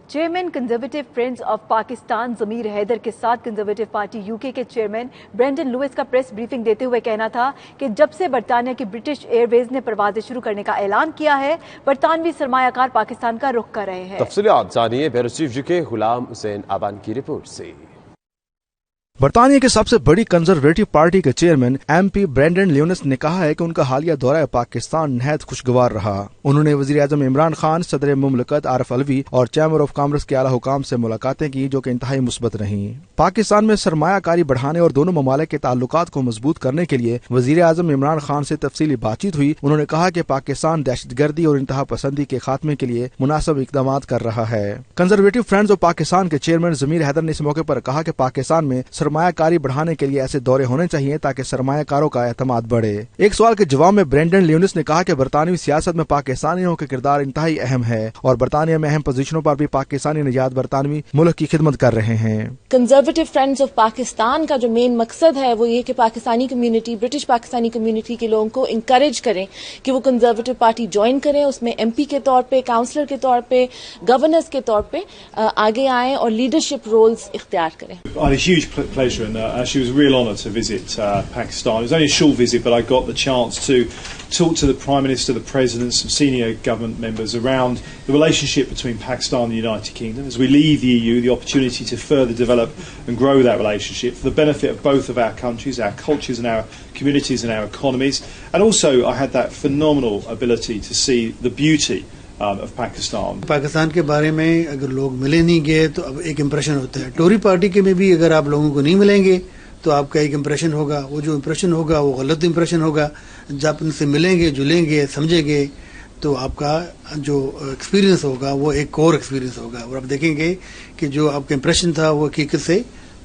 Chairman conservative friends of Pakistan ضمیر حیدر کے ساتھ کنزرویٹو پارٹی UK کے چیئرمین برینڈن لوئس کا پریس بریفنگ دیتے ہوئے کہنا تھا کہ جب سے برطانیہ کی برٹش ایئر ویز نے پروازیں شروع کرنے کا اعلان کیا ہے، برطانوی سرمایہ کار پاکستان کا رخ کر رہے ہیں۔ تفصیلات جانیے بیورو چیف UK غلام حسین آبان کی رپورٹ سے۔ برطانیہ کی سب سے بڑی کنزرویٹو پارٹی کے چیئرمین MP برینڈن لیونس نے کہا ہے کہ ان کا حالیہ دورہ پاکستان نہایت خوشگوار رہا۔ انہوں نے وزیر اعظم عمران خان، صدر مملکت عارف علوی اور چیمبر آف کامرس کے اعلیٰ حکام سے ملاقاتیں کی جو کہ انتہائی مثبت رہیں۔ پاکستان میں سرمایہ کاری بڑھانے اور دونوں ممالک کے تعلقات کو مضبوط کرنے کے لیے وزیر اعظم عمران خان سے تفصیلی بات چیت ہوئی۔ انہوں نے کہا کہ پاکستان دہشت گردی اور انتہا پسندی کے خاتمے کے لیے مناسب اقدامات کر رہا ہے۔ کنزرویٹو فرینڈز آف پاکستان کے چیئرمین ضمیر حیدر نے اس موقع پر کہا کہ پاکستان میں سرمایہ کاری بڑھانے کے لیے ایسے دورے ہونے چاہیے تاکہ سرمایہ کاروں کا اعتماد بڑھے۔ ایک سوال کے جواب میں برینڈن لیونس نے کہا کہ برطانوی سیاست میں پاکستانیوں کا کردار انتہائی اہم ہے اور برطانیہ میں اہم پوزیشنوں پر بھی پاکستانی نژاد برطانوی ملک کی خدمت کر رہے ہیں۔ کنزرویٹو فرینڈز آف پاکستان کا جو مین مقصد ہے وہ یہ کہ Pakistani community, British Pakistani community کے لوگوں کو انکریج کریں کہ وہ کنزرویٹو پارٹی جوائن کریں، اس میں MP کے طور پہ، کاؤنسلر کے طور پہ، گورنرز کے طور پہ آگے آئیں اور لیڈرشپ رولز اختیار کریں۔ I had a huge pleasure and actually it was a real honour to visit Pakistan. It was only a short visit, but I got the chance to talk to the Prime Minister, the President, some senior government members around the relationship between Pakistan and the United Kingdom. As we leave the EU, the opportunity to further develop and grow that relationship for the benefit of both of our countries, our cultures and our communities and our economies. And also I had that phenomenal ability to see the beauty of Pakistan. Pakistan کے بارے میں اگر لوگ ملے نہیں گئے تو اب ایک امپریشن ہوتا ہے۔ ٹوری پارٹی کے میں بھی اگر آپ لوگوں کو نہیں ملیں گے تو آپ کا ایک امپریشن ہوگا، وہ جو امپریشن ہوگا وہ غلط امپریشن ہوگا۔ جب ان سے ملیں گے، جلیں گے، سمجھیں گے تو آپ کا جو ایکسپیرینس ہوگا وہ ایک کور ایکسپیرینس ہوگا اور آپ دیکھیں گے کہ جو آپ کا امپریشن تھا وہ حقیقت سے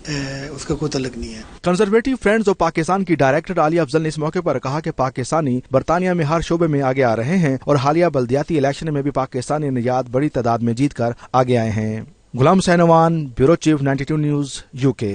اس کا کوئی تعلق نہیں ہے۔ کنزرویٹو فرینڈز آف پاکستان کی ڈائریکٹر عالیہ افضل نے اس موقع پر کہا کہ پاکستانی برطانیہ میں ہر شعبے میں آگے آ رہے ہیں اور حالیہ بلدیاتی الیکشن میں بھی پاکستانی نژاد بڑی تعداد میں جیت کر آگے آئے ہیں۔ غلام حسین آبان، بیورو چیف 92 نیوز UK۔